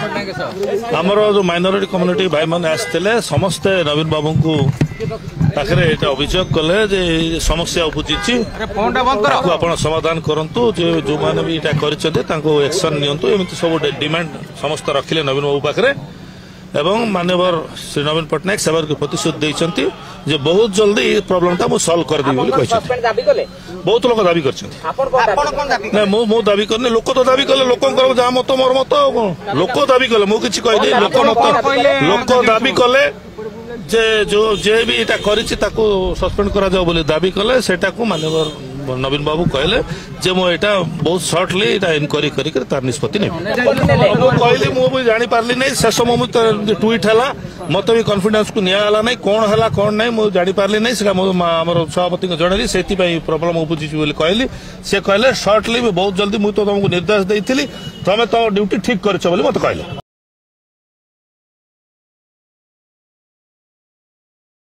आमर जो minority community भाई मैंने आसते समस्ते नवीन बाबू को पाखे अभियोग कले समस्या उपजी आप समाधान करूँ जो मैंने भी एक्शन नियंतु सब डिमांड समस्त रखिले नवीन बाबू पाखे एवं मानवर श्री नवीन पट्टनायक सेवा प्रतिश्रुति देते बहुत जल्दी प्रोब्लेम टा मुझे सॉल्व कर देबी बहुत लोग दाबी कर दाबी करनी लोक तो दाबी कले लोक जहाँ मत मोर मत लोक दाबी कले मुझे कहली लोक मत लोक दाबी कले जे जो जे भी इटा करिछि ताको सस्पेंड करा जाओ बोली दाबी कले सेटा को मानवर नवीन बाबू कहले जे मो एटा बहुत शॉर्टली एटा इनक्वारी करी कर तार निष्पत्ति नै कहली मु भी जानि पारली नै शेष मोमेंट ट्वीट हला मते भी कॉन्फिडेंस को निया हला नै कोन हला कोन नै मु जानि पारली नै सेटा हमर सभापति को जणली सेति पई प्रॉब्लम उपजी बोली कहली से कहले शॉर्टली बहुत जल्दी मु तो तुमको निर्देश देइथिली तमे तो ड्यूटी ठीक करछ बोली मते कहले।